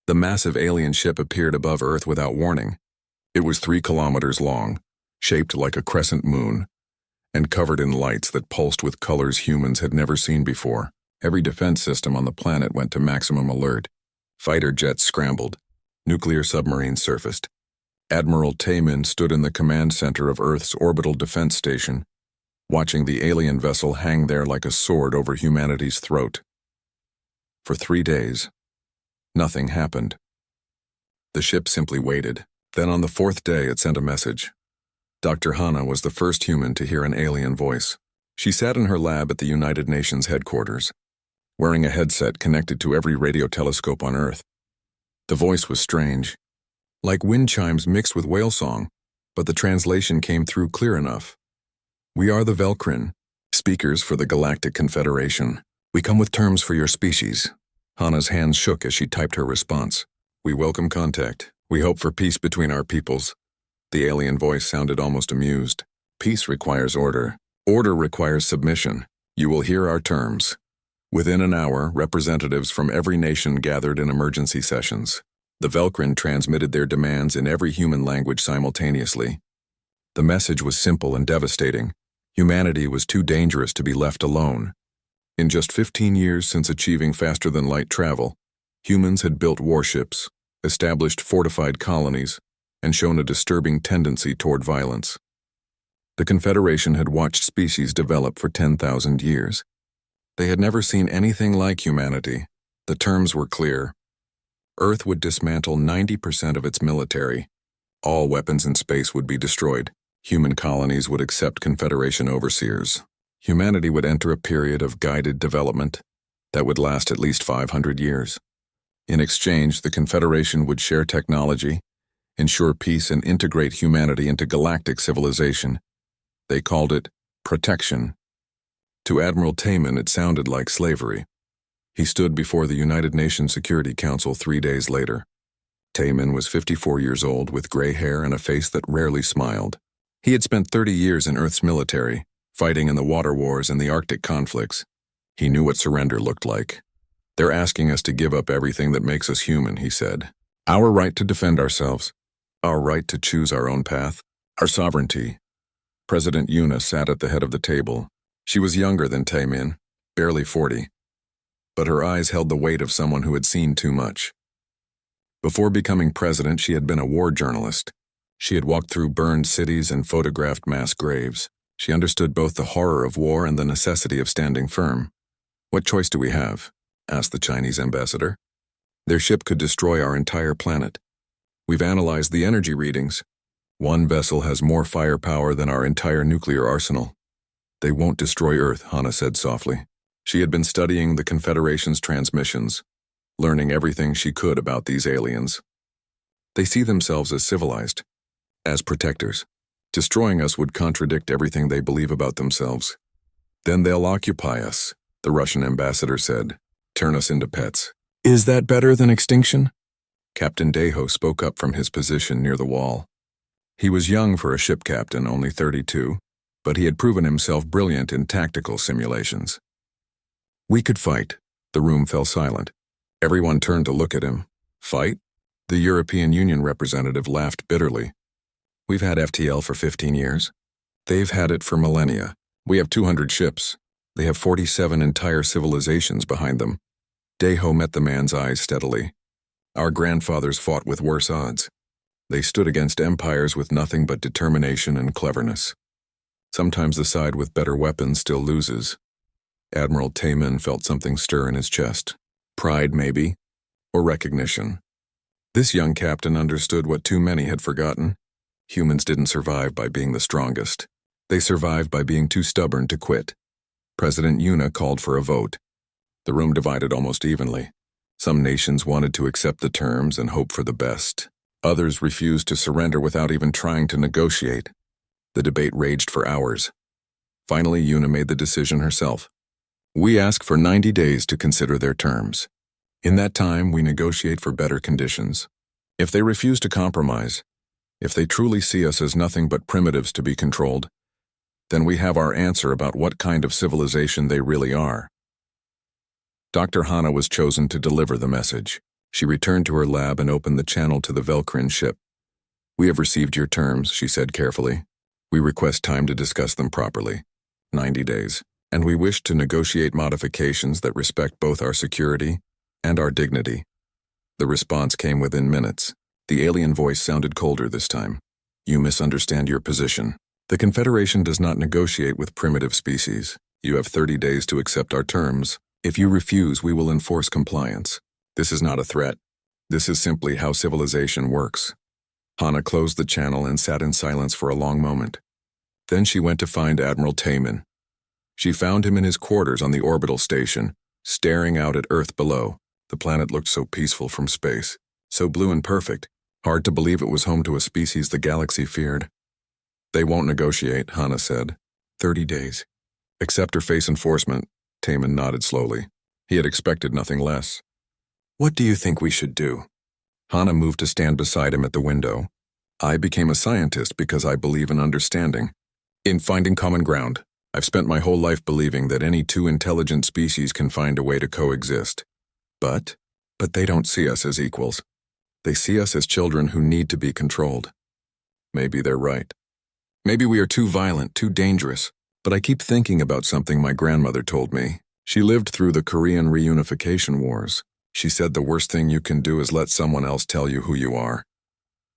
The massive alien ship appeared above Earth without warning. It was 3 kilometers long, shaped like a crescent moon, and covered in lights that pulsed with colors humans had never seen before. Every defense system on the planet went to maximum alert. Fighter jets scrambled. Nuclear submarines surfaced. Admiral Taemin stood in the command center of Earth's orbital defense station, watching the alien vessel hang there like a sword over humanity's throat. For 3 days, nothing happened. The ship simply waited. Then on the 4th day, it sent a message. Dr. Hana was the first human to hear an alien voice. She sat in her lab at the United Nations headquarters, wearing a headset connected to every radio telescope on Earth. The voice was strange, like wind chimes mixed with whale song, but the translation came through clear enough. "We are the Velkrin, speakers for the Galactic Confederation. We come with terms for your species." Hana's hands shook as she typed her response. "We welcome contact. We hope for peace between our peoples." The alien voice sounded almost amused. "Peace requires order. Order requires submission. You will hear our terms." Within an hour, representatives from every nation gathered in emergency sessions. The Velkrin transmitted their demands in every human language simultaneously. The message was simple and devastating. Humanity was too dangerous to be left alone. In just 15 years since achieving faster-than-light travel, humans had built warships, established fortified colonies, and shown a disturbing tendency toward violence. The Confederation had watched species develop for 10,000 years. They had never seen anything like humanity. The terms were clear. Earth would dismantle 90% of its military. All weapons in space would be destroyed. Human colonies would accept Confederation overseers. Humanity would enter a period of guided development that would last at least 500 years. In exchange, the Confederation would share technology, ensure peace, and integrate humanity into galactic civilization. They called it protection. To Admiral Taemin, it sounded like slavery. He stood before the United Nations Security Council 3 days later. Taemin was 54 years old, with gray hair and a face that rarely smiled. He had spent 30 years in Earth's military, fighting in the water wars and the Arctic conflicts. He knew what surrender looked like. "They're asking us to give up everything that makes us human," he said. "Our right to defend ourselves, our right to choose our own path, our sovereignty." President Yuna sat at the head of the table. She was younger than Taemin, barely 40, but her eyes held the weight of someone who had seen too much. Before becoming president, she had been a war journalist. She had walked through burned cities and photographed mass graves. She understood both the horror of war and the necessity of standing firm. "What choice do we have?" asked the Chinese ambassador. "Their ship could destroy our entire planet. We've analyzed the energy readings. One vessel has more firepower than our entire nuclear arsenal." "They won't destroy Earth," Hana said softly. She had been studying the Confederation's transmissions, learning everything she could about these aliens. "They see themselves as civilized, as protectors. Destroying us would contradict everything they believe about themselves. Then they'll occupy us," the Russian ambassador said. "Turn us into pets." "Is that better than extinction?" Captain Deho spoke up from his position near the wall. He was young for a ship captain, only 32, but he had proven himself brilliant in tactical simulations. "We could fight." The room fell silent. Everyone turned to look at him. "Fight?" The European Union representative laughed bitterly. "We've had FTL for 15 years. They've had it for millennia. We have 200 ships. They have 47 entire civilizations behind them." Deho met the man's eyes steadily. "Our grandfathers fought with worse odds. They stood against empires with nothing but determination and cleverness. Sometimes the side with better weapons still loses." Admiral Taemin felt something stir in his chest. Pride, maybe, or recognition. This young captain understood what too many had forgotten. Humans didn't survive by being the strongest. They survived by being too stubborn to quit. President Yuna called for a vote. The room divided almost evenly. Some nations wanted to accept the terms and hope for the best. Others refused to surrender without even trying to negotiate. The debate raged for hours. Finally, Yuna made the decision herself. "We ask for 90 days to consider their terms. In that time, we negotiate for better conditions. If they refuse to compromise, if they truly see us as nothing but primitives to be controlled, then we have our answer about what kind of civilization they really are." Dr. Hana was chosen to deliver the message. She returned to her lab and opened the channel to the Velcrin ship. "We have received your terms," she said carefully. "We request time to discuss them properly. 90 days. And we wish to negotiate modifications that respect both our security and our dignity." The response came within minutes. The alien voice sounded colder this time. "You misunderstand your position. The Confederation does not negotiate with primitive species. You have 30 days to accept our terms. If you refuse, we will enforce compliance. This is not a threat. This is simply how civilization works." Hana closed the channel and sat in silence for a long moment. Then she went to find Admiral Taman. She found him in his quarters on the orbital station, staring out at Earth below. The planet looked so peaceful from space, so blue and perfect, hard to believe it was home to a species the galaxy feared. "They won't negotiate," Hana said. 30 days. "Accept or face enforcement," Taman nodded slowly. He had expected nothing less. "What do you think we should do?" Hana moved to stand beside him at the window. "I became a scientist because I believe in understanding, in finding common ground. I've spent my whole life believing that any two intelligent species can find a way to coexist. But they don't see us as equals. They see us as children who need to be controlled. Maybe they're right. Maybe we are too violent, too dangerous. But I keep thinking about something my grandmother told me. She lived through the Korean reunification wars. She said the worst thing you can do is let someone else tell you who you are."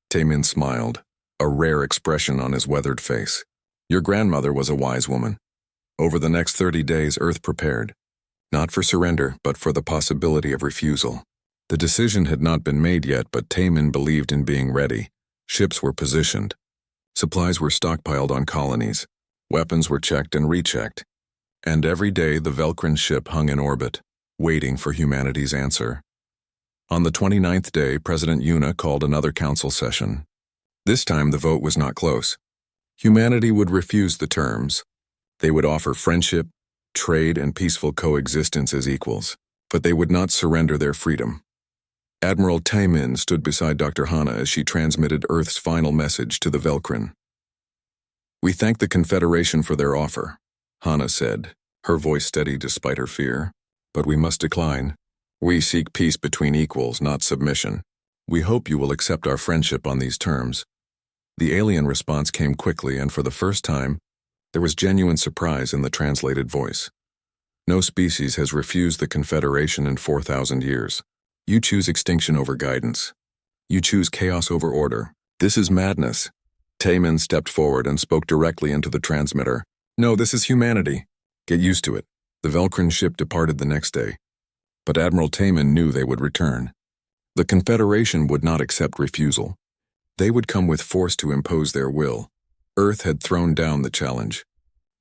Taemin smiled, a rare expression on his weathered face. "Your grandmother was a wise woman. Over the next 30 days, Earth prepared. Not for surrender, but for the possibility of refusal. The decision had not been made yet, but Taemin believed in being ready. Ships were positioned. Supplies were stockpiled on colonies. Weapons were checked and rechecked. And every day the Velcrin ship hung in orbit, waiting for humanity's answer. On the 29th day, President Yuna called another council session. This time the vote was not close. Humanity would refuse the terms. They would offer friendship, trade, and peaceful coexistence as equals, but they would not surrender their freedom. Admiral Taemin stood beside Dr. Hana as she transmitted Earth's final message to the Velcrin. "We thank the Confederation for their offer," Hana said, her voice steady despite her fear. "But we must decline. We seek peace between equals, not submission. We hope you will accept our friendship on these terms." The alien response came quickly, and for the first time, there was genuine surprise in the translated voice. "No species has refused the Confederation in 4,000 years. You choose extinction over guidance. You choose chaos over order. This is madness." Taemin stepped forward and spoke directly into the transmitter. "No, this is humanity. Get used to it." The Velcrin ship departed the next day, but Admiral Taemin knew they would return. The Confederation would not accept refusal. They would come with force to impose their will. Earth had thrown down the challenge.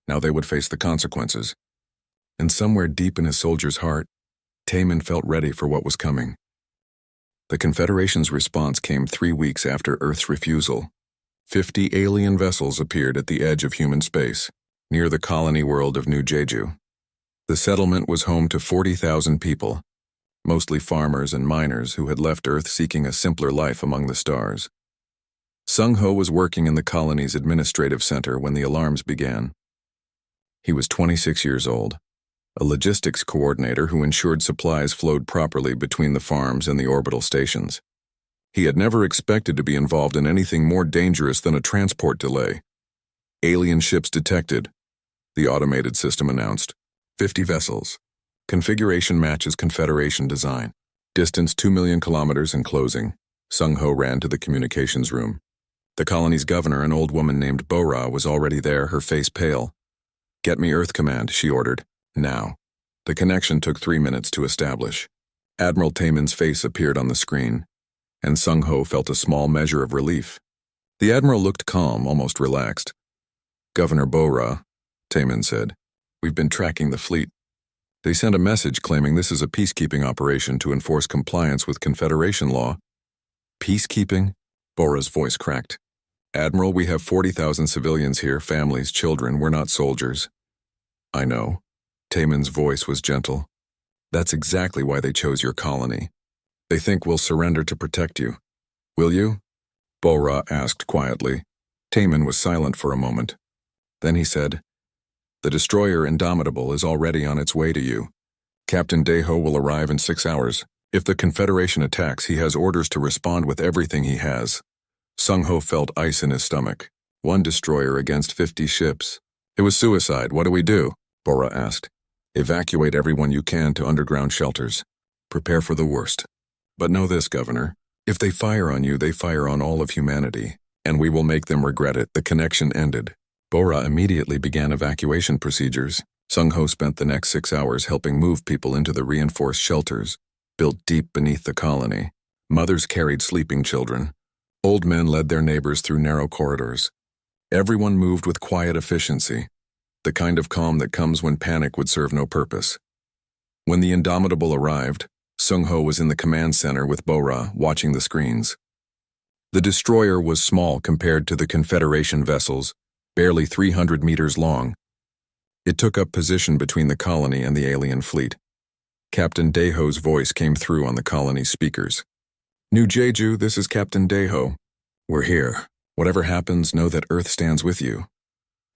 Now they would face the consequences. And somewhere deep in his soldier's heart, Taemin felt ready for what was coming. The Confederation's response came 3 weeks after Earth's refusal. 50 alien vessels appeared at the edge of human space, near the colony world of New Jeju. The settlement was home to 40,000 people, mostly farmers and miners who had left Earth seeking a simpler life among the stars. Sung-ho was working in the colony's administrative center when the alarms began. He was 26 years old, a logistics coordinator who ensured supplies flowed properly between the farms and the orbital stations. He had never expected to be involved in anything more dangerous than a transport delay. "Alien ships detected," the automated system announced. 50 vessels. Configuration matches Confederation design. Distance 2 million kilometers and closing. Sung-ho ran to the communications room. The colony's governor, an old woman named Bo-ra, was already there, her face pale. "Get me Earth Command," she ordered. "Now." The connection took 3 minutes to establish. Admiral Taemin's face appeared on the screen, and Sung-ho felt a small measure of relief. The admiral looked calm, almost relaxed. "Governor Bo-ra," Taemin said, "we've been tracking the fleet. They sent a message claiming this is a peacekeeping operation to enforce compliance with Confederation law." "Peacekeeping?" Bora's voice cracked. "Admiral, we have 40,000 civilians here, families, children. We're not soldiers." "I know." Taemin's voice was gentle. "That's exactly why they chose your colony. They think we'll surrender to protect you. Will you?" Bo-ra asked quietly. Taemin was silent for a moment. Then he said, "The destroyer Indomitable is already on its way to you. Captain Daeho will arrive in 6 hours. If the Confederation attacks, he has orders to respond with everything he has. Sung-ho felt ice in his stomach. 1 destroyer against 50 ships. It was suicide. What do we do? Bora asked. Evacuate everyone you can to underground shelters. Prepare for the worst. But know this, Governor. If they fire on you, they fire on all of humanity, and we will make them regret it. The connection ended. Bora immediately began evacuation procedures. Sung-ho spent the next 6 hours helping move people into the reinforced shelters, built deep beneath the colony. Mothers carried sleeping children. Old men led their neighbors through narrow corridors. Everyone moved with quiet efficiency, the kind of calm that comes when panic would serve no purpose. When the Indomitable arrived, Sung-ho was in the command center with Bora, watching the screens. The destroyer was small compared to the Confederation vessels, barely 300 meters long. It took up position between the colony and the alien fleet. Captain Daeho's voice came through on the colony's speakers. New Jeju, this is Captain Daeho. We're here. Whatever happens, know that Earth stands with you.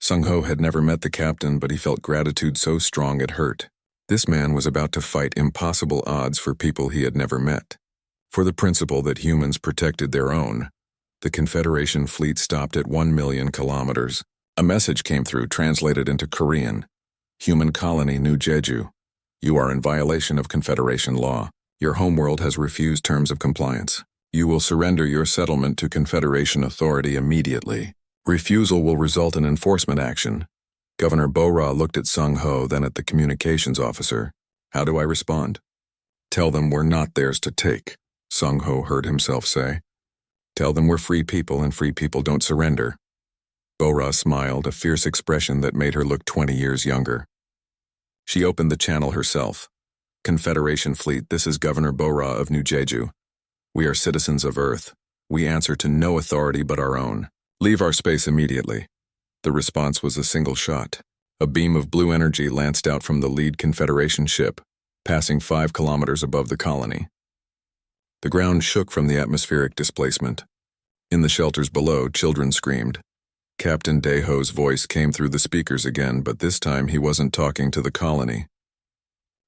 Sung-ho had never met the captain, but he felt gratitude so strong it hurt. This man was about to fight impossible odds for people he had never met. For the principle that humans protected their own, the Confederation fleet stopped at 1 million kilometers. A message came through, translated into Korean. Human colony New Jeju. You are in violation of Confederation law. Your homeworld has refused terms of compliance. You will surrender your settlement to Confederation authority immediately. Refusal will result in enforcement action. Governor Bora looked at Sung-ho, then at the communications officer. How do I respond? Tell them we're not theirs to take, Sung-ho heard himself say. Tell them we're free people and free people don't surrender. Bora smiled, a fierce expression that made her look 20 years younger. She opened the channel herself. Confederation fleet, this is Governor Bora of New Jeju. We are citizens of Earth. We answer to no authority but our own. Leave our space immediately. The response was a single shot. A beam of blue energy lanced out from the lead Confederation ship, passing 5 kilometers above the colony. The ground shook from the atmospheric displacement. In the shelters below, children screamed. Captain Daeho's voice came through the speakers again, but this time he wasn't talking to the colony.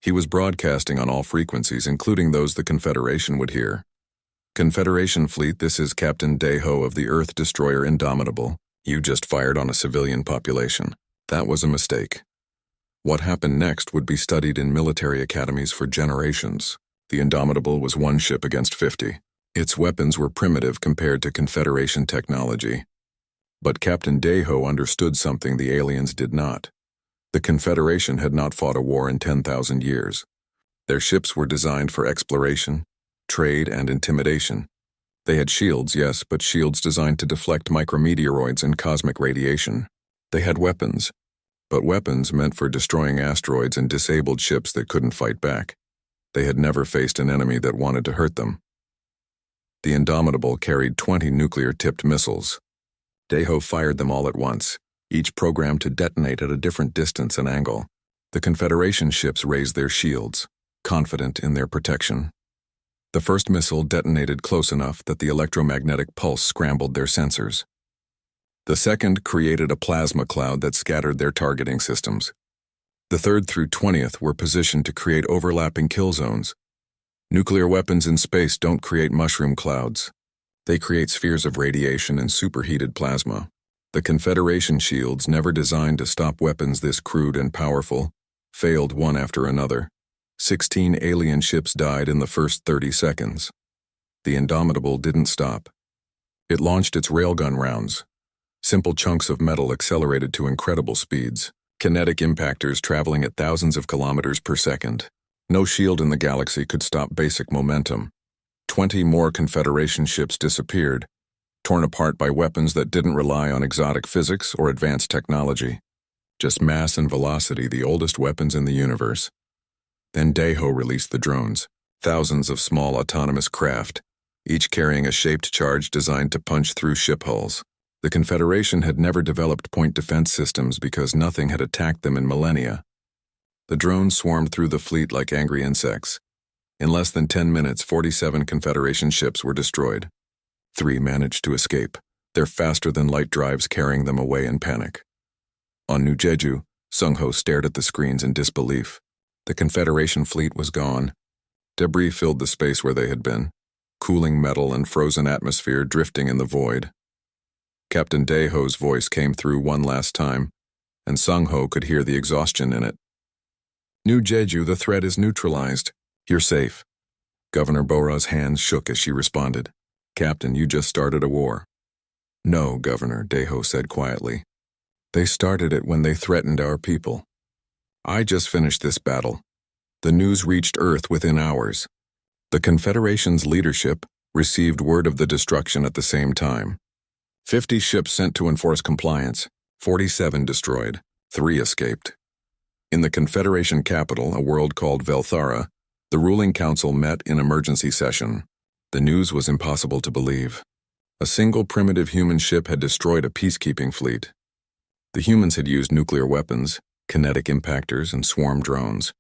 He was broadcasting on all frequencies, including those the Confederation would hear. Confederation fleet, this is Captain Daeho of the Earth destroyer Indomitable. You just fired on a civilian population. That was a mistake. What happened next would be studied in military academies for generations. The Indomitable was 1 ship against 50. Its weapons were primitive compared to Confederation technology. But Captain Daeho understood something the aliens did not. The Confederation had not fought a war in 10,000 years. Their ships were designed for exploration, trade, and intimidation. They had shields, yes, but shields designed to deflect micrometeoroids and cosmic radiation. They had weapons, but weapons meant for destroying asteroids and disabled ships that couldn't fight back. They had never faced an enemy that wanted to hurt them. The Indomitable carried 20 nuclear-tipped missiles. Daeho fired them all at once, each programmed to detonate at a different distance and angle. The Confederation ships raised their shields, confident in their protection. The first missile detonated close enough that the electromagnetic pulse scrambled their sensors. The second created a plasma cloud that scattered their targeting systems. The third through 20th were positioned to create overlapping kill zones. Nuclear weapons in space don't create mushroom clouds. They create spheres of radiation and superheated plasma. The Confederation shields, never designed to stop weapons this crude and powerful, failed one after another. 16 alien ships died in the first 30 seconds. The Indomitable didn't stop. It launched its railgun rounds. Simple chunks of metal accelerated to incredible speeds, kinetic impactors traveling at thousands of kilometers per second. No shield in the galaxy could stop basic momentum. 20 more Confederation ships disappeared, torn apart by weapons that didn't rely on exotic physics or advanced technology. Just mass and velocity, the oldest weapons in the universe. Then Daeho released the drones, thousands of small autonomous craft, each carrying a shaped charge designed to punch through ship hulls. The Confederation had never developed point defense systems because nothing had attacked them in millennia. The drones swarmed through the fleet like angry insects. In less than 10 minutes, 47 Confederation ships were destroyed. 3 managed to escape, their faster-than-light drives carrying them away in panic. On New Jeju, Sung-ho stared at the screens in disbelief. The Confederation fleet was gone. Debris filled the space where they had been, cooling metal and frozen atmosphere drifting in the void. Captain Daeho's voice came through one last time, and Sung-ho could hear the exhaustion in it. New Jeju, the threat is neutralized. You're safe. Governor Bora's hands shook as she responded. Captain, you just started a war. No, Governor, Daeho said quietly. They started it when they threatened our people. I just finished this battle. The news reached Earth within hours. The Confederation's leadership received word of the destruction at the same time. 50 ships sent to enforce compliance, 47 destroyed, 3 escaped. In the Confederation capital, a world called Velthara, the ruling council met in emergency session. The news was impossible to believe. A single primitive human ship had destroyed a peacekeeping fleet. The humans had used nuclear weapons, kinetic impactors, and swarm drones.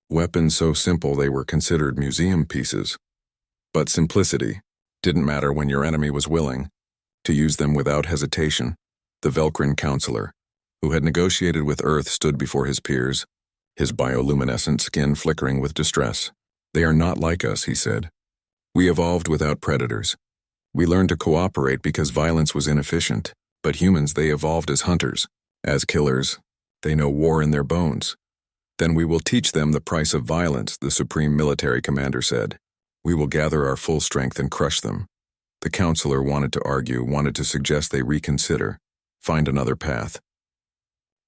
Weapons so simple they were considered museum pieces. But simplicity didn't matter when your enemy was willing to use them without hesitation. The Velkrin counselor, who had negotiated with Earth, stood before his peers, his bioluminescent skin flickering with distress. They are not like us, he said. We evolved without predators. We learned to cooperate because violence was inefficient. But humans, they evolved as hunters, as killers. They know war in their bones. Then we will teach them the price of violence, the supreme military commander said. We will gather our full strength and crush them. The counselor wanted to argue, wanted to suggest they reconsider, find another path.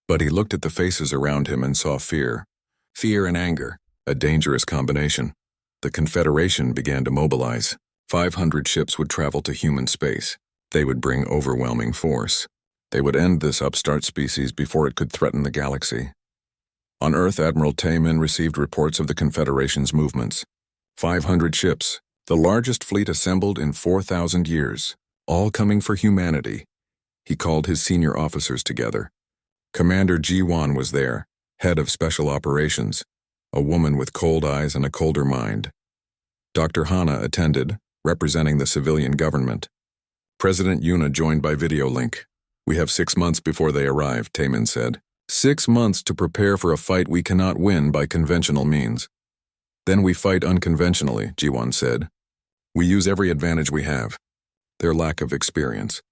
But he looked at the faces around him and saw fear. Fear and anger, a dangerous combination. The Confederation began to mobilize. 500 ships would travel to human space. They would bring overwhelming force. They would end this upstart species before it could threaten the galaxy. On Earth, Admiral Taemin received reports of the Confederation's movements. 500 ships, the largest fleet assembled in 4,000 years, all coming for humanity. He called his senior officers together. Commander Ji-won was there, head of special operations, a woman with cold eyes and a colder mind. Dr. Hana attended, representing the civilian government. President Yuna joined by video link. We have 6 months before they arrive, Taemin said. 6 months to prepare for a fight we cannot win by conventional means. Then we fight unconventionally, Ji-won said. We use every advantage we have. Their lack of experience.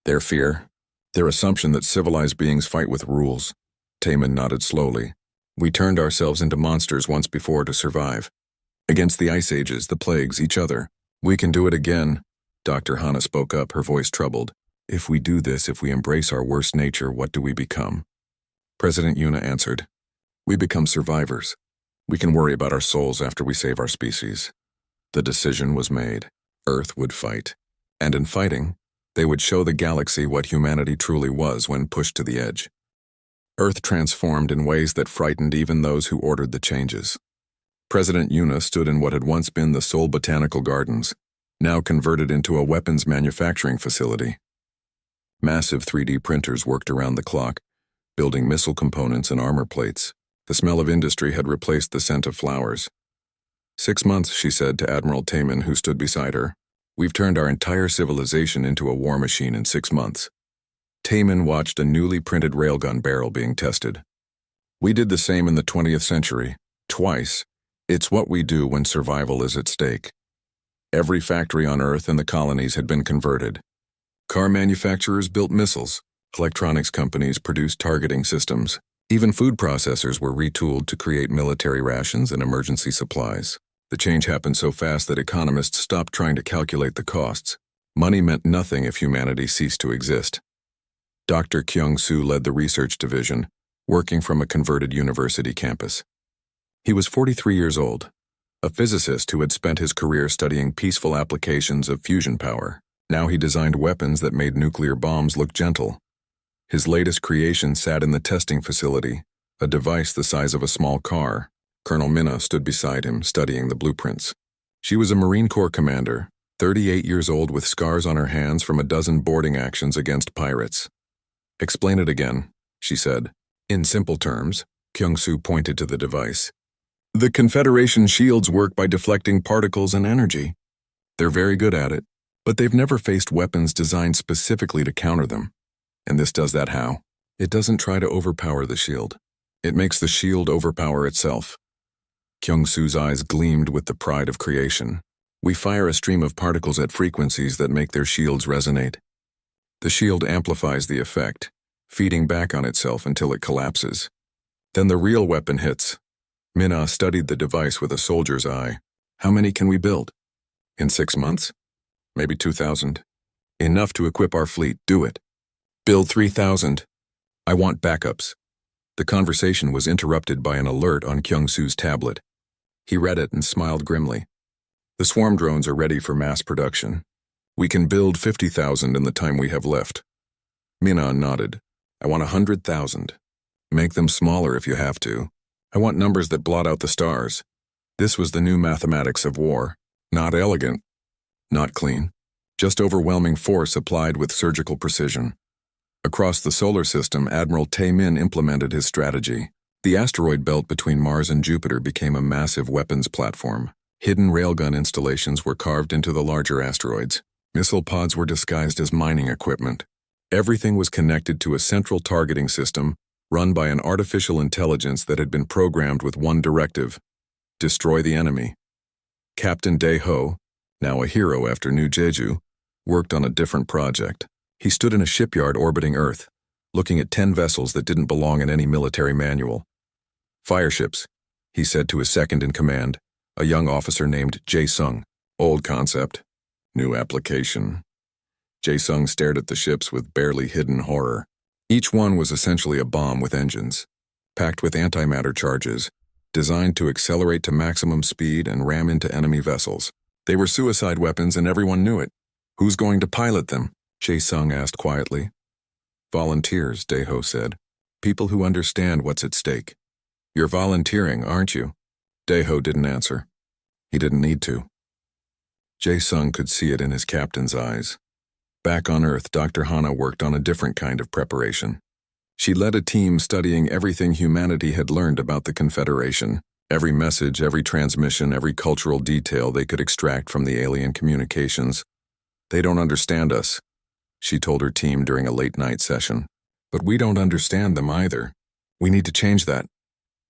Their fear. Their assumption that civilized beings fight with rules. Taemin nodded slowly. We turned ourselves into monsters once before to survive. Against the ice ages, the plagues, each other. We can do it again. Dr. Hana spoke up, her voice troubled. If we do this, if we embrace our worst nature, what do we become? President Yuna answered. We become survivors. We can worry about our souls after we save our species. The decision was made. Earth would fight. And in fighting, they would show the galaxy what humanity truly was when pushed to the edge. Earth transformed in ways that frightened even those who ordered the changes. President Yuna stood in what had once been the Seoul Botanical Gardens, now converted into a weapons manufacturing facility. Massive 3D printers worked around the clock, building missile components and armor plates. The smell of industry had replaced the scent of flowers. 6 months, she said to Admiral Taemin, who stood beside her. We've turned our entire civilization into a war machine in 6 months. Taemin watched a newly printed railgun barrel being tested. We did the same in the 20th century, twice. It's what we do when survival is at stake. Every factory on Earth and the colonies had been converted. Car manufacturers built missiles. Electronics companies produced targeting systems. Even food processors were retooled to create military rations and emergency supplies. The change happened so fast that economists stopped trying to calculate the costs. Money meant nothing if humanity ceased to exist. Dr. Kyung-soo led the research division, working from a converted university campus. He was 43 years old, a physicist who had spent his career studying peaceful applications of fusion power. Now he designed weapons that made nuclear bombs look gentle. His latest creation sat in the testing facility, a device the size of a small car. Colonel Minna stood beside him, studying the blueprints. She was a Marine Corps commander, 38 years old with scars on her hands from a dozen boarding actions against pirates. Explain it again, she said. In simple terms, Kyung-soo pointed to the device. The Confederation shields work by deflecting particles and energy. They're very good at it, but they've never faced weapons designed specifically to counter them. And this does that how? It doesn't try to overpower the shield. It makes the shield overpower itself. Kyung-soo's eyes gleamed with the pride of creation. We fire a stream of particles at frequencies that make their shields resonate. The shield amplifies the effect, feeding back on itself until it collapses. Then the real weapon hits. Minna studied the device with a soldier's eye. How many can we build? In 6 months? Maybe 2,000. Enough to equip our fleet, do it. Build 3,000. I want backups. The conversation was interrupted by an alert on Kyung-soo's tablet. He read it and smiled grimly. The swarm drones are ready for mass production. We can build 50,000 in the time we have left. Minna nodded. I want 100,000. Make them smaller if you have to. I want numbers that blot out the stars. This was the new mathematics of war. Not elegant, not clean, just overwhelming force applied with surgical precision. Across the solar system, Admiral Tae-min implemented his strategy. The asteroid belt between Mars and Jupiter became a massive weapons platform. Hidden railgun installations were carved into the larger asteroids. Missile pods were disguised as mining equipment. Everything was connected to a central targeting system run by an artificial intelligence that had been programmed with one directive: destroy the enemy. Captain Dae-ho, now a hero after New Jeju, worked on a different project. He stood in a shipyard orbiting Earth, looking at 10 vessels that didn't belong in any military manual. Fireships, he said to his second-in-command, a young officer named Jae-sung. Old concept, new application. Jae-sung stared at the ships with barely hidden horror. Each one was essentially a bomb with engines, packed with antimatter charges, designed to accelerate to maximum speed and ram into enemy vessels. They were suicide weapons and everyone knew it. Who's going to pilot them? Jae-sung asked quietly. Volunteers, Dae-ho said. People who understand what's at stake. You're volunteering, aren't you? Dae-ho didn't answer. He didn't need to. Jae-sung could see it in his captain's eyes. Back on Earth, Dr. Hana worked on a different kind of preparation. She led a team studying everything humanity had learned about the Confederation, every message, every transmission, every cultural detail they could extract from the alien communications. They don't understand us, she told her team during a late-night session. But we don't understand them either. We need to change that.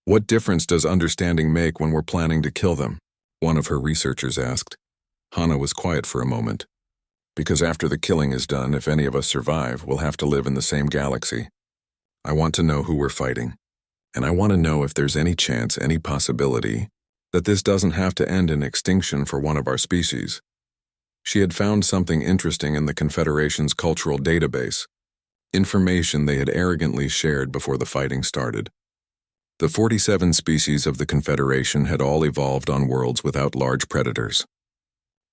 What difference does understanding make when we're planning to kill them? One of her researchers asked. Hana was quiet for a moment. Because after the killing is done, if any of us survive, we'll have to live in the same galaxy. I want to know who we're fighting. And I want to know if there's any chance, any possibility, that this doesn't have to end in extinction for one of our species. She had found something interesting in the Confederation's cultural database, information they had arrogantly shared before the fighting started. The 47 species of the Confederation had all evolved on worlds without large predators.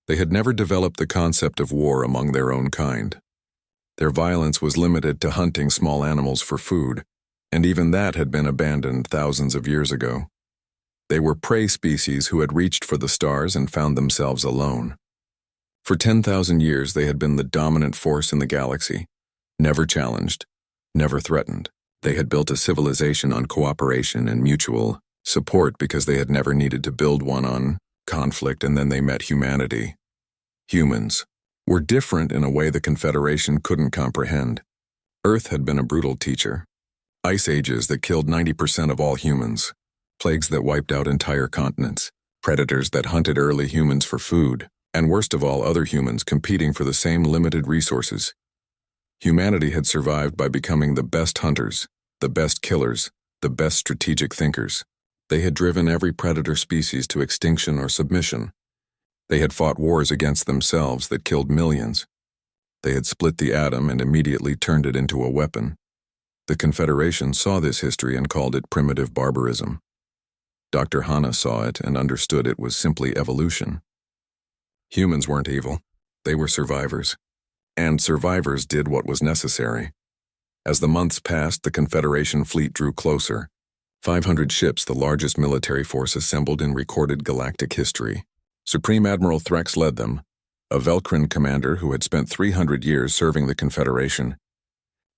They had never developed the concept of war among their own kind. Their violence was limited to hunting small animals for food, and even that had been abandoned thousands of years ago. They were prey species who had reached for the stars and found themselves alone. For 10,000 years they had been the dominant force in the galaxy, never challenged, never threatened. They had built a civilization on cooperation and mutual support because they had never needed to build one on conflict, and then they met humanity. Humans were different in a way the Confederation couldn't comprehend. Earth had been a brutal teacher. Ice ages that killed 90% of all humans, plagues that wiped out entire continents, predators that hunted early humans for food, and worst of all, other humans competing for the same limited resources. Humanity had survived by becoming the best hunters, the best killers, the best strategic thinkers. They had driven every predator species to extinction or submission. They had fought wars against themselves that killed millions. They had split the atom and immediately turned it into a weapon. The Confederation saw this history and called it primitive barbarism. Dr. Hana saw it and understood it was simply evolution. Humans weren't evil. They were survivors. And survivors did what was necessary. As the months passed, the Confederation fleet drew closer. 500 ships, the largest military force assembled in recorded galactic history. Supreme Admiral Threx led them, a Velkrin commander who had spent 300 years serving the Confederation.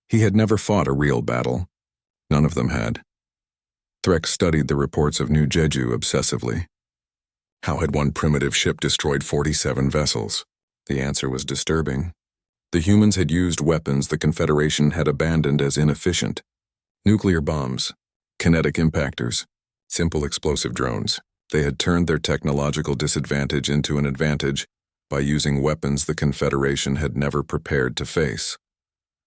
He had never fought a real battle. None of them had. Threx studied the reports of New Jeju obsessively. How had one primitive ship destroyed 47 vessels? The answer was disturbing. The humans had used weapons the Confederation had abandoned as inefficient. Nuclear bombs, kinetic impactors, simple explosive drones. They had turned their technological disadvantage into an advantage by using weapons the Confederation had never prepared to face.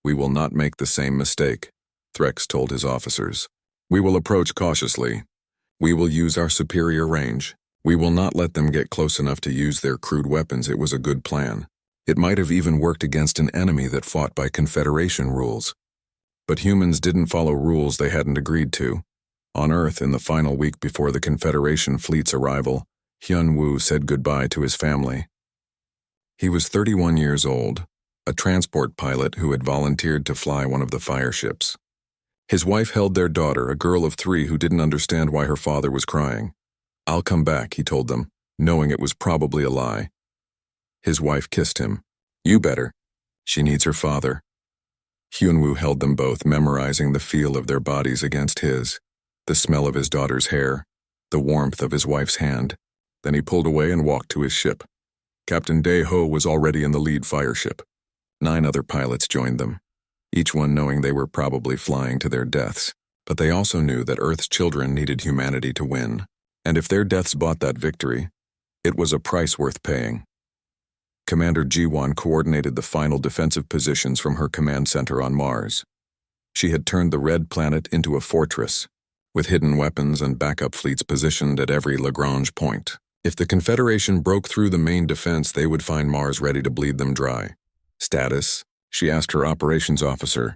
"We will not make the same mistake," Threx told his officers. "We will approach cautiously. We will use our superior range. We will not let them get close enough to use their crude weapons." It was a good plan. It might have even worked against an enemy that fought by Confederation rules. But humans didn't follow rules they hadn't agreed to. On Earth, in the final week before the Confederation fleet's arrival, Hyun-woo said goodbye to his family. He was 31 years old, a transport pilot who had volunteered to fly one of the fire ships. His wife held their daughter, a girl of 3 who didn't understand why her father was crying. "I'll come back," he told them, knowing it was probably a lie. His wife kissed him. "You better. She needs her father." Hyun-woo held them both, memorizing the feel of their bodies against his, the smell of his daughter's hair, the warmth of his wife's hand. Then he pulled away and walked to his ship. Captain Dae-ho was already in the lead fire ship. 9 other pilots joined them, each one knowing they were probably flying to their deaths. But they also knew that Earth's children needed humanity to win. And if their deaths bought that victory, it was a price worth paying. Commander Ji-won coordinated the final defensive positions from her command center on Mars. She had turned the red planet into a fortress, with hidden weapons and backup fleets positioned at every Lagrange point. If the Confederation broke through the main defense, they would find Mars ready to bleed them dry. "Status?" she asked her operations officer.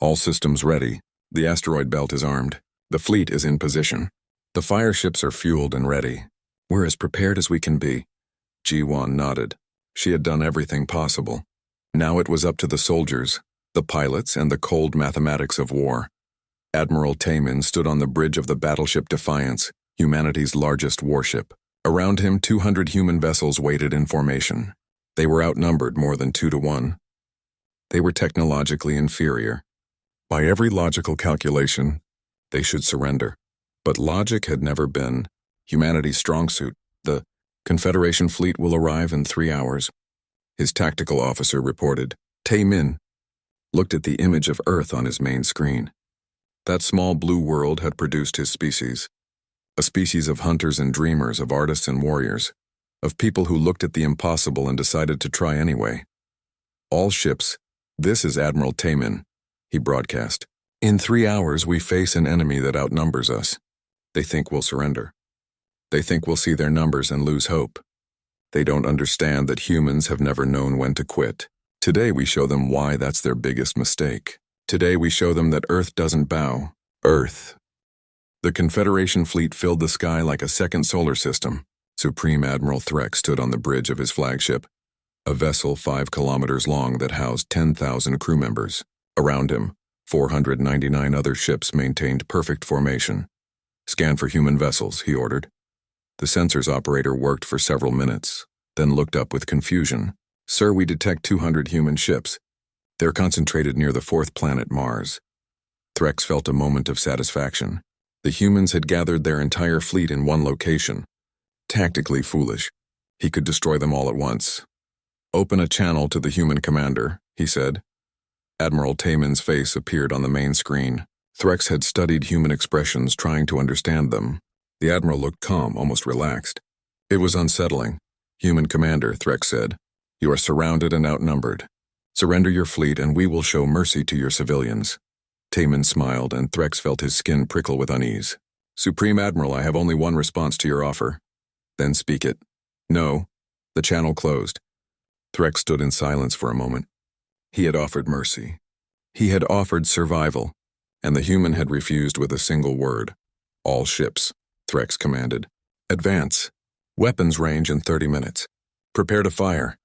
"All systems ready. The asteroid belt is armed. The fleet is in position. The fire ships are fueled and ready. We're as prepared as we can be." Ji-won nodded. She had done everything possible. Now it was up to the soldiers, the pilots, and the cold mathematics of war. Admiral Taemin stood on the bridge of the battleship Defiance, humanity's largest warship. Around him, 200 human vessels waited in formation. They were outnumbered more than 2 to 1. They were technologically inferior. By every logical calculation, they should surrender. But logic had never been humanity's strong suit. "The Confederation fleet will arrive in 3 hours, his tactical officer reported. Taemin looked at the image of Earth on his main screen. That small blue world had produced his species. A species of hunters and dreamers, of artists and warriors, of people who looked at the impossible and decided to try anyway. "All ships, this is Admiral Taemin," he broadcast. "In 3 hours we face an enemy that outnumbers us. They think we'll surrender. They think we'll see their numbers and lose hope. They don't understand that humans have never known when to quit. Today we show them why that's their biggest mistake. Today we show them that Earth doesn't bow. Earth." The Confederation fleet filled the sky like a second solar system. Supreme Admiral Threx stood on the bridge of his flagship, a vessel 5 kilometers long that housed 10,000 crew members. Around him, 499 other ships maintained perfect formation. "Scan for human vessels," he ordered. The sensors operator worked for several minutes, then looked up with confusion. "Sir, we detect 200 human ships. They're concentrated near the 4th planet, Mars." Threx felt a moment of satisfaction. The humans had gathered their entire fleet in one location. Tactically foolish. He could destroy them all at once. "Open a channel to the human commander," he said. Admiral Taemin's face appeared on the main screen. Threx had studied human expressions, trying to understand them. The Admiral looked calm, almost relaxed. It was unsettling. "Human commander," Threx said, "you are surrounded and outnumbered. Surrender your fleet and we will show mercy to your civilians." Taemin smiled, and Threx felt his skin prickle with unease. "Supreme Admiral, I have only one response to your offer." "Then speak it." "No." The channel closed. Threx stood in silence for a moment. He had offered mercy. He had offered survival, and the human had refused with a single word. "All ships," Threx commanded. "Advance. Weapons range in 30 minutes. Prepare to fire."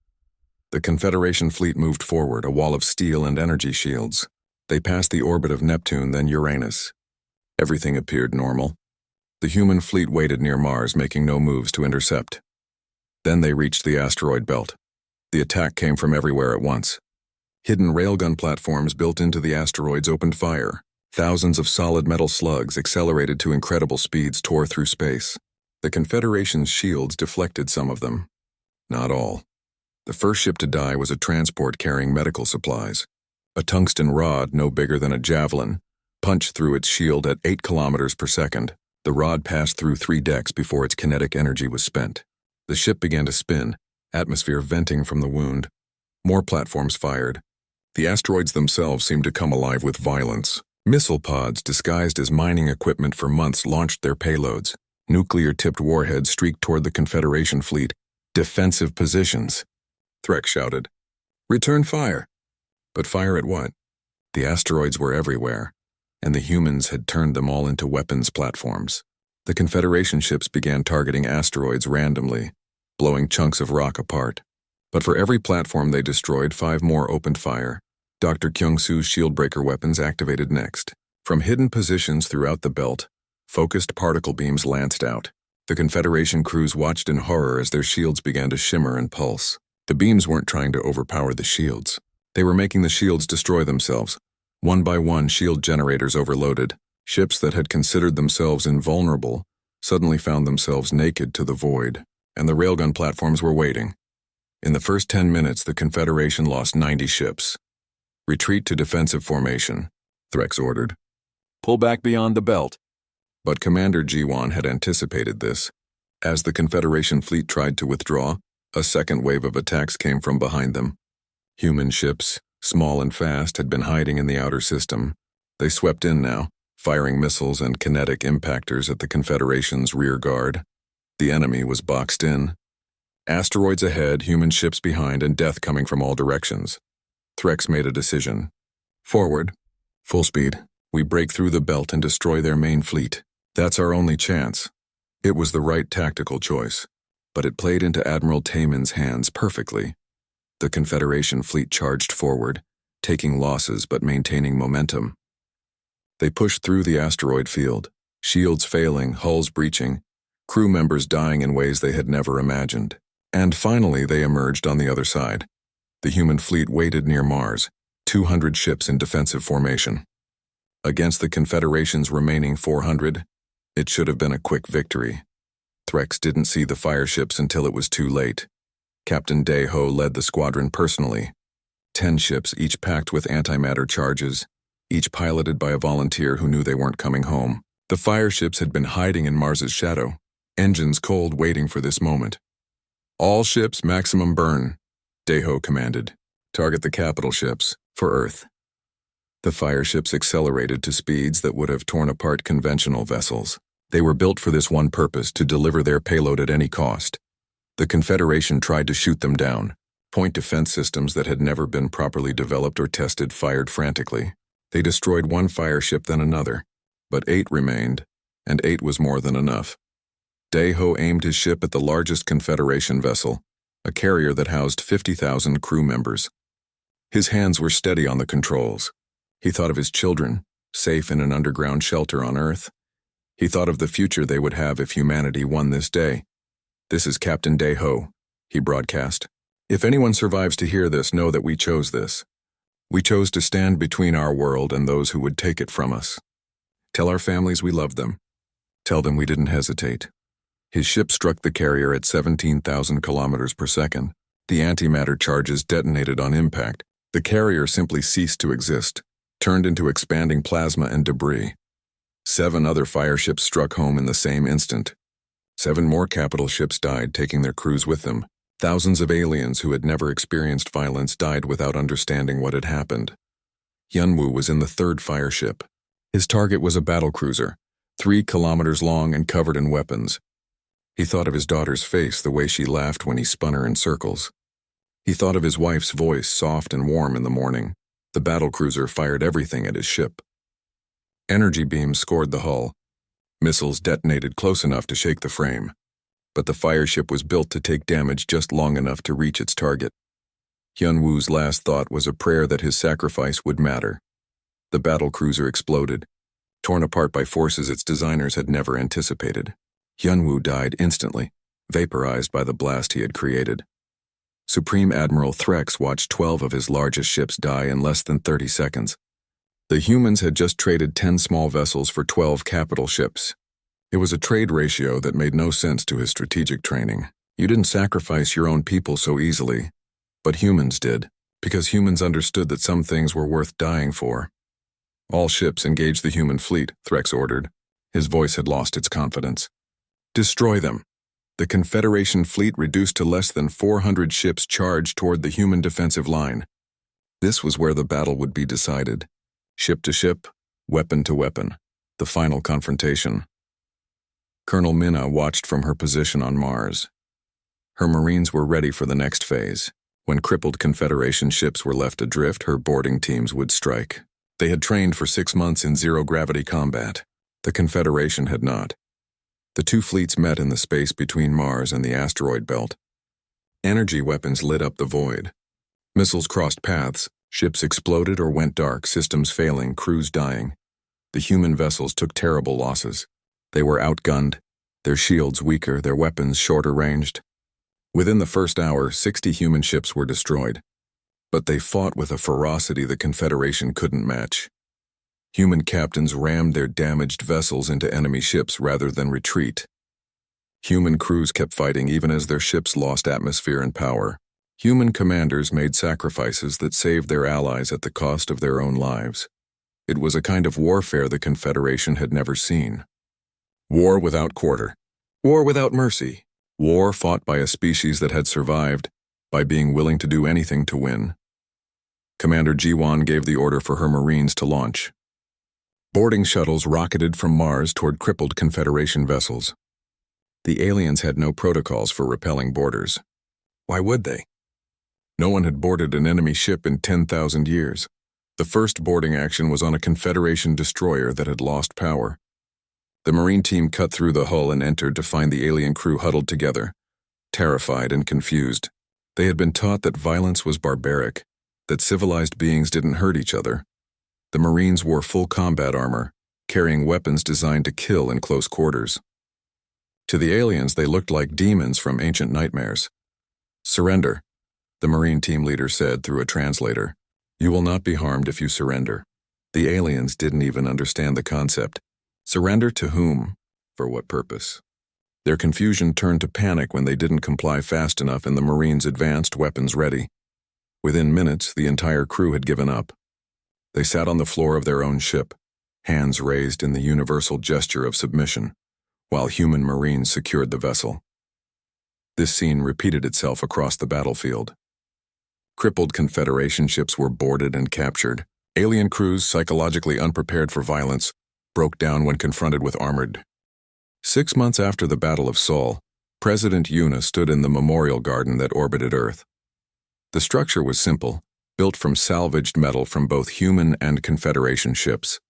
The Confederation fleet moved forward, a wall of steel and energy shields. They passed the orbit of Neptune, then Uranus. Everything appeared normal. The human fleet waited near Mars, making no moves to intercept. Then they reached the asteroid belt. The attack came from everywhere at once. Hidden railgun platforms built into the asteroids opened fire. Thousands of solid metal slugs, accelerated to incredible speeds, tore through space. The Confederation's shields deflected some of them. Not all. The first ship to die was a transport carrying medical supplies. A tungsten rod, no bigger than a javelin, punched through its shield at 8 kilometers per second. The rod passed through 3 decks before its kinetic energy was spent. The ship began to spin, atmosphere venting from the wound. More platforms fired. The asteroids themselves seemed to come alive with violence. Missile pods, disguised as mining equipment for months, launched their payloads. Nuclear-tipped warheads streaked toward the Confederation fleet. Defensive positions. Threx shouted, "Return fire!" But fire at what? The asteroids were everywhere, and the humans had turned them all into weapons platforms. The Confederation ships began targeting asteroids randomly, blowing chunks of rock apart. But for every platform they destroyed, 5 more opened fire. Dr. Kyung-soo's shieldbreaker weapons activated next. From hidden positions throughout the belt, focused particle beams lanced out. The Confederation crews watched in horror as their shields began to shimmer and pulse. The beams weren't trying to overpower the shields. They were making the shields destroy themselves. One by one, shield generators overloaded. Ships that had considered themselves invulnerable suddenly found themselves naked to the void, and the railgun platforms were waiting. In the first 10 minutes, the Confederation lost 90 ships. "Retreat to defensive formation," Threx ordered. "Pull back beyond the belt." But Commander Jiwon had anticipated this. As the Confederation fleet tried to withdraw, a second wave of attacks came from behind them. Human ships, small and fast, had been hiding in the outer system. They swept in now, firing missiles and kinetic impactors at the Confederation's rear guard. The enemy was boxed in. Asteroids ahead, human ships behind, and death coming from all directions. Threx made a decision. "Forward. Full speed. We break through the belt and destroy their main fleet. That's our only chance." It was the right tactical choice, but it played into Admiral Taemin's hands perfectly. The Confederation fleet charged forward, taking losses but maintaining momentum. They pushed through the asteroid field, shields failing, hulls breaching, crew members dying in ways they had never imagined. And finally they emerged on the other side. The human fleet waited near Mars, 200 ships in defensive formation. Against the Confederation's remaining 400, it should have been a quick victory. Threx didn't see the fire ships until it was too late. Captain Dae-ho led the squadron personally. 10 ships, each packed with antimatter charges, each piloted by a volunteer who knew they weren't coming home. The fire ships had been hiding in Mars's shadow, engines cold, waiting for this moment. "All ships, maximum burn," Dae-ho commanded. "Target the capital ships, for Earth." The fire ships accelerated to speeds that would have torn apart conventional vessels. They were built for this one purpose, to deliver their payload at any cost. The Confederation tried to shoot them down. Point defense systems that had never been properly developed or tested fired frantically. They destroyed one fire ship, then another. But 8 remained, and 8 was more than enough. Dae-ho aimed his ship at the largest Confederation vessel, a carrier that housed 50,000 crew members. His hands were steady on the controls. He thought of his children, safe in an underground shelter on Earth. He thought of the future they would have if humanity won this day. "This is Captain Dae-ho," he broadcast. "If anyone survives to hear this, know that we chose this. We chose to stand between our world and those who would take it from us. Tell our families we loved them. Tell them we didn't hesitate." His ship struck the carrier at 17,000 kilometers per second. The antimatter charges detonated on impact. The carrier simply ceased to exist, turned into expanding plasma and debris. 7 other fire ships struck home in the same instant. 7 more capital ships died, taking their crews with them. Thousands of aliens who had never experienced violence died without understanding what had happened. Hyunwoo was in the 3rd fire ship. His target was a battlecruiser, 3 kilometers long and covered in weapons. He thought of his daughter's face, the way she laughed when he spun her in circles. He thought of his wife's voice, soft and warm in the morning. The battlecruiser fired everything at his ship. Energy beams scored the hull. Missiles detonated close enough to shake the frame. But the fire ship was built to take damage just long enough to reach its target. Hyunwoo's last thought was a prayer that his sacrifice would matter. The battlecruiser exploded, torn apart by forces its designers had never anticipated. Hyunwoo died instantly, vaporized by the blast he had created. Supreme Admiral Threx watched 12 of his largest ships die in less than 30 seconds. The humans had just traded 10 small vessels for 12 capital ships. It was a trade ratio that made no sense to his strategic training. You didn't sacrifice your own people so easily, but humans did, because humans understood that some things were worth dying for. "All ships engage the human fleet," Threx ordered. His voice had lost its confidence. Destroy them. The Confederation fleet reduced to less than 400 ships charged toward the human defensive line. This was where the battle would be decided. Ship to ship, weapon to weapon. The final confrontation. Colonel Minna watched from her position on Mars. Her Marines were ready for the next phase. When crippled Confederation ships were left adrift, her boarding teams would strike. They had trained for 6 months in zero-gravity combat. The Confederation had not. The two fleets met in the space between Mars and the asteroid belt. Energy weapons lit up the void. Missiles crossed paths, ships exploded or went dark, systems failing, crews dying. The human vessels took terrible losses. They were outgunned, their shields weaker, their weapons shorter ranged. Within the first hour, 60 human ships were destroyed. But they fought with a ferocity the Confederation couldn't match. Human captains rammed their damaged vessels into enemy ships rather than retreat. Human crews kept fighting even as their ships lost atmosphere and power. Human commanders made sacrifices that saved their allies at the cost of their own lives. It was a kind of warfare the Confederation had never seen. War without quarter. War without mercy. War fought by a species that had survived, by being willing to do anything to win. Commander Jiwan gave the order for her Marines to launch. Boarding shuttles rocketed from Mars toward crippled Confederation vessels. The aliens had no protocols for repelling boarders. Why would they? No one had boarded an enemy ship in 10,000 years. The first boarding action was on a Confederation destroyer that had lost power. The Marine team cut through the hull and entered to find the alien crew huddled together, terrified and confused. They had been taught that violence was barbaric, that civilized beings didn't hurt each other. The Marines wore full combat armor, carrying weapons designed to kill in close quarters. To the aliens, they looked like demons from ancient nightmares. Surrender, the Marine team leader said through a translator. You will not be harmed if you surrender. The aliens didn't even understand the concept. Surrender to whom? For what purpose? Their confusion turned to panic when they didn't comply fast enough and the Marines advanced, weapons ready. Within minutes, the entire crew had given up. They sat on the floor of their own ship, hands raised in the universal gesture of submission, while human Marines secured the vessel. This scene repeated itself across the battlefield. Crippled Confederation ships were boarded and captured. Alien crews, psychologically unprepared for violence, broke down when confronted with armored. 6 months after the Battle of Sol, President Yuna stood in the memorial garden that orbited Earth. The structure was simple, built from salvaged metal from both human and Confederation ships.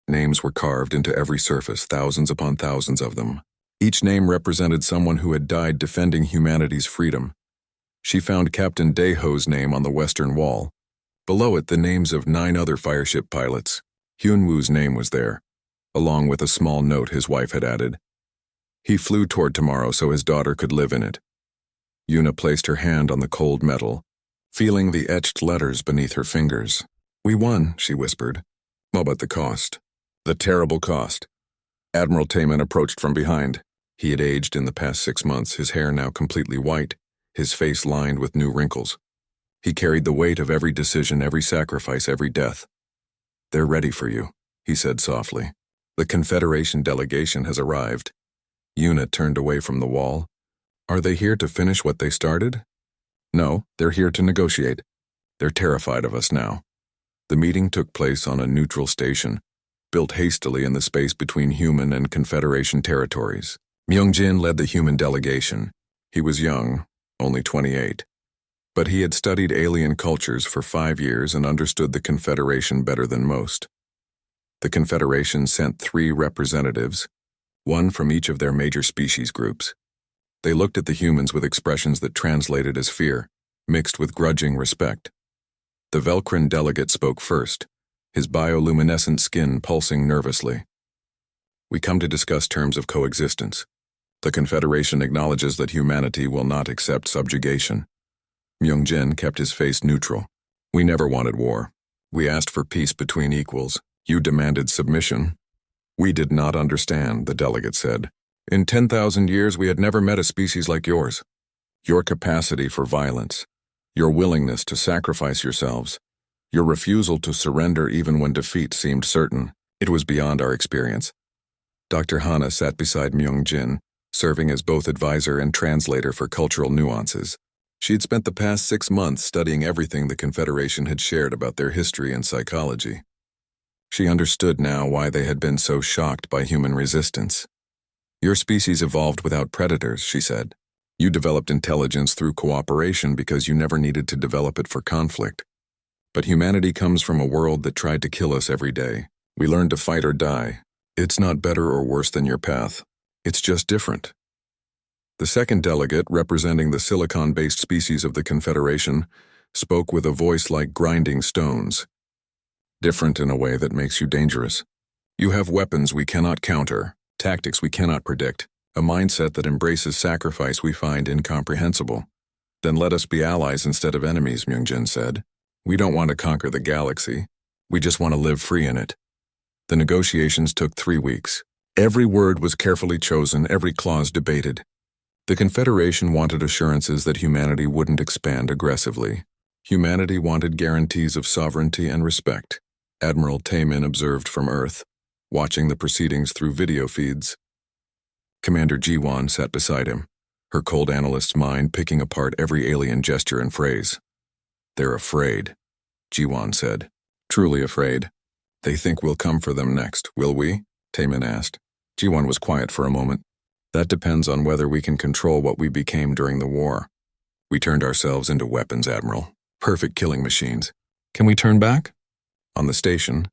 Names were carved into every surface, thousands upon thousands of them. Each name represented someone who had died defending humanity's freedom. She found Captain Daeho's name on the western wall. Below it, the names of 9 other fireship pilots. Hyunwoo's name was there, along with a small note his wife had added. He flew toward tomorrow so his daughter could live in it. Yuna placed her hand on the cold metal, feeling the etched letters beneath her fingers. We won, she whispered. What about the cost? The terrible cost. Admiral Taman approached from behind. He had aged in the past 6 months, his hair now completely white, his face lined with new wrinkles. He carried the weight of every decision, every sacrifice, every death. They're ready for you, he said softly. The Confederation delegation has arrived. Yuna turned away from the wall. Are they here to finish what they started? No, they're here to negotiate. They're terrified of us now. The meeting took place on a neutral station, built hastily in the space between human and Confederation territories. Myungjin led the human delegation. He was young, only 28. But he had studied alien cultures for 5 years and understood the Confederation better than most. The Confederation sent 3 representatives, one from each of their major species groups. They looked at the humans with expressions that translated as fear, mixed with grudging respect. The Velcrin delegate spoke first, his bioluminescent skin pulsing nervously. We come to discuss terms of coexistence. The Confederation acknowledges that humanity will not accept subjugation. Myungjin kept his face neutral. We never wanted war. We asked for peace between equals. You demanded submission. We did not understand, the delegate said. In 10,000 years, we had never met a species like yours. Your capacity for violence, your willingness to sacrifice yourselves, your refusal to surrender even when defeat seemed certain, it was beyond our experience. Dr. Hana sat beside Myung-jin, serving as both advisor and translator for cultural nuances. She had spent the past 6 months studying everything the Confederation had shared about their history and psychology. She understood now why they had been so shocked by human resistance. Your species evolved without predators, she said. You developed intelligence through cooperation because you never needed to develop it for conflict. But humanity comes from a world that tried to kill us every day. We learned to fight or die. It's not better or worse than your path. It's just different. The second delegate, representing the silicon-based species of the Confederation, spoke with a voice like grinding stones. Different in a way that makes you dangerous. You have weapons we cannot counter, tactics we cannot predict, a mindset that embraces sacrifice we find incomprehensible. Then let us be allies instead of enemies, Myung-jin said. We don't want to conquer the galaxy. We just want to live free in it. The negotiations took 3 weeks. Every word was carefully chosen, every clause debated. The Confederation wanted assurances that humanity wouldn't expand aggressively. Humanity wanted guarantees of sovereignty and respect. Admiral Taemin observed from Earth, watching the proceedings through video feeds. Commander Ji-won sat beside him, her cold analyst's mind picking apart every alien gesture and phrase. They're afraid, Ji-won said. Truly afraid. They think we'll come for them next, will we? Taemin asked. Ji-won was quiet for a moment. That depends on whether we can control what we became during the war. We turned ourselves into weapons, Admiral. Perfect killing machines. Can we turn back? On the station,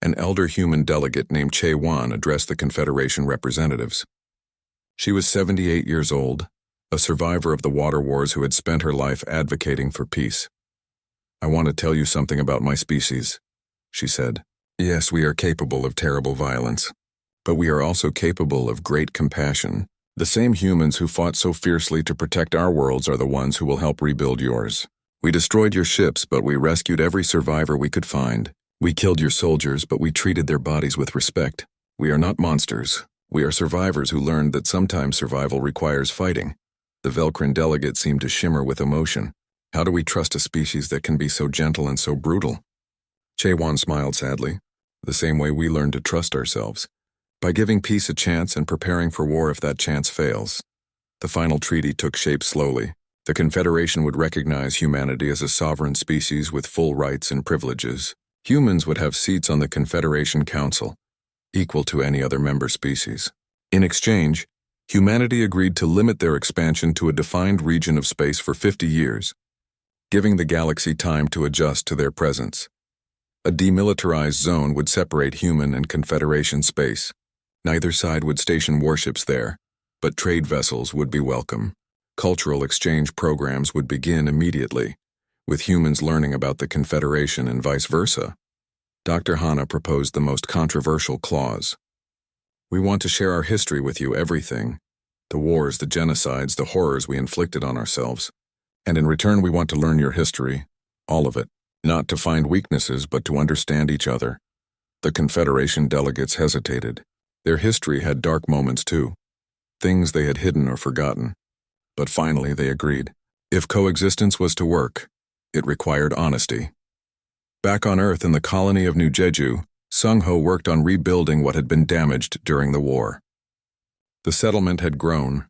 an elder human delegate named Chae-won addressed the Confederation representatives. She was 78 years old, a survivor of the water wars who had spent her life advocating for peace. I want to tell you something about my species, she said. Yes, we are capable of terrible violence, but we are also capable of great compassion. The same humans who fought so fiercely to protect our worlds are the ones who will help rebuild yours. We destroyed your ships, but we rescued every survivor we could find. We killed your soldiers, but we treated their bodies with respect. We are not monsters. We are survivors who learned that sometimes survival requires fighting. The Velcrin delegate seemed to shimmer with emotion. How do we trust a species that can be so gentle and so brutal? Chae-won smiled sadly. The same way we learn to trust ourselves, by giving peace a chance and preparing for war if that chance fails. The final treaty took shape slowly. The Confederation would recognize humanity as a sovereign species with full rights and privileges. Humans would have seats on the Confederation Council, equal to any other member species. In exchange, humanity agreed to limit their expansion to a defined region of space for 50 years, giving the galaxy time to adjust to their presence. A demilitarized zone would separate human and Confederation space. Neither side would station warships there, but trade vessels would be welcome. Cultural exchange programs would begin immediately, with humans learning about the Confederation and vice versa. Dr. Hana proposed the most controversial clause. We want to share our history with you, everything. The wars, the genocides, the horrors we inflicted on ourselves. And in return we want to learn your history, all of it. Not to find weaknesses, but to understand each other. The Confederation delegates hesitated. Their history had dark moments too, things they had hidden or forgotten. But finally they agreed. If coexistence was to work, it required honesty. Back on Earth in the colony of New Jeju, Sung-ho worked on rebuilding what had been damaged during the war. The settlement had grown,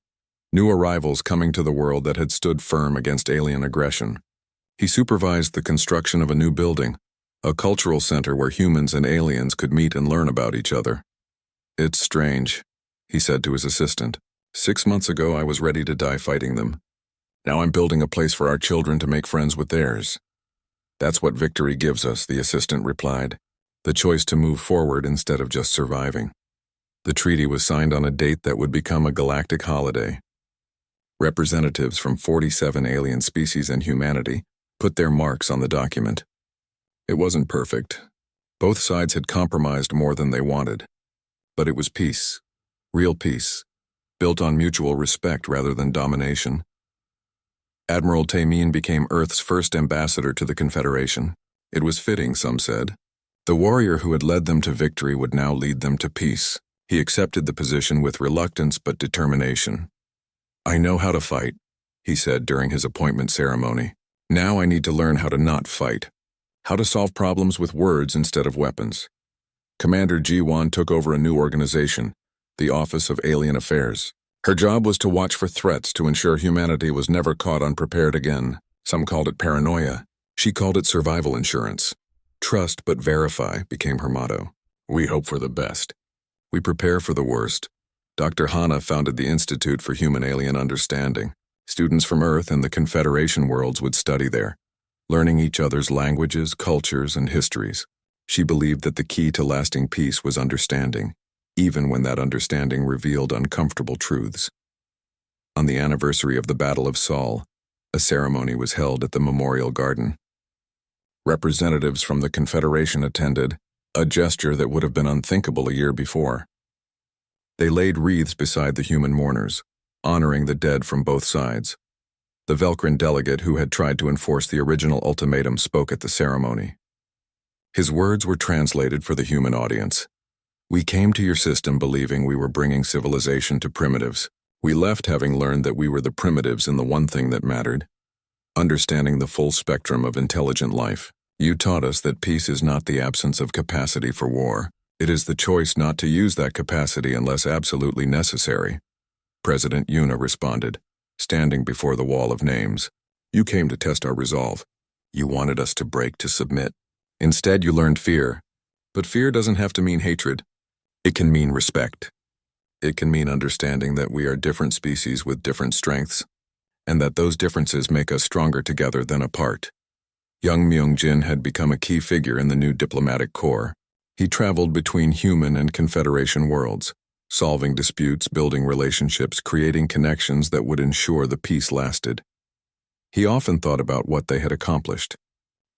new arrivals coming to the world that had stood firm against alien aggression. He supervised the construction of a new building, a cultural center where humans and aliens could meet and learn about each other. It's strange, he said to his assistant. 6 months ago I was ready to die fighting them. Now I'm building a place for our children to make friends with theirs. That's what victory gives us, the assistant replied. The choice to move forward instead of just surviving. The treaty was signed on a date that would become a galactic holiday. Representatives from 47 alien species and humanity put their marks on the document. It wasn't perfect. Both sides had compromised more than they wanted. But it was peace, real peace, built on mutual respect rather than domination. Admiral Taemin became Earth's first ambassador to the Confederation. It was fitting, some said. The warrior who had led them to victory would now lead them to peace. He accepted the position with reluctance but determination. I know how to fight, he said during his appointment ceremony. Now I need to learn how to not fight, how to solve problems with words instead of weapons. Commander Ji-won took over a new organization, the Office of Alien Affairs. Her job was to watch for threats to ensure humanity was never caught unprepared again. Some called it paranoia. She called it survival insurance. Trust but verify became her motto. We hope for the best. We prepare for the worst. Dr. Hanna founded the Institute for Human-Alien Understanding. Students from Earth and the Confederation worlds would study there, learning each other's languages, cultures, and histories. She believed that the key to lasting peace was understanding, even when that understanding revealed uncomfortable truths. On the anniversary of the Battle of Saul, a ceremony was held at the Memorial Garden. Representatives from the Confederation attended, a gesture that would have been unthinkable a year before. They laid wreaths beside the human mourners, honoring the dead from both sides. The Velcrin delegate who had tried to enforce the original ultimatum spoke at the ceremony. His words were translated for the human audience. We came to your system believing we were bringing civilization to primitives. We left having learned that we were the primitives in the one thing that mattered, understanding the full spectrum of intelligent life. You taught us that peace is not the absence of capacity for war. It is the choice not to use that capacity unless absolutely necessary. President Yuna responded, standing before the wall of names. You came to test our resolve. You wanted us to break, to submit. Instead, you learned fear. But fear doesn't have to mean hatred. It can mean respect. It can mean understanding that we are different species with different strengths, and that those differences make us stronger together than apart. Young Myung-jin had become a key figure in the new diplomatic corps. He traveled between human and Confederation worlds, solving disputes, building relationships, creating connections that would ensure the peace lasted. He often thought about what they had accomplished.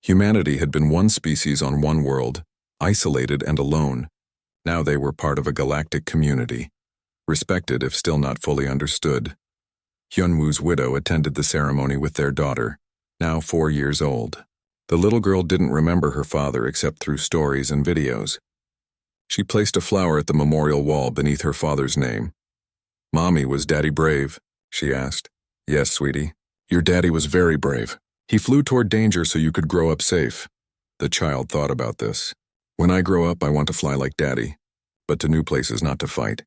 Humanity had been one species on one world, isolated and alone. Now they were part of a galactic community, respected if still not fully understood. Hyunwoo's widow attended the ceremony with their daughter, now 4 years old. The little girl didn't remember her father except through stories and videos. She placed a flower at the memorial wall beneath her father's name. Mommy, was Daddy brave? She asked. Yes, sweetie. Your daddy was very brave. He flew toward danger so you could grow up safe. The child thought about this. When I grow up, I want to fly like Daddy, but to new places, not to fight.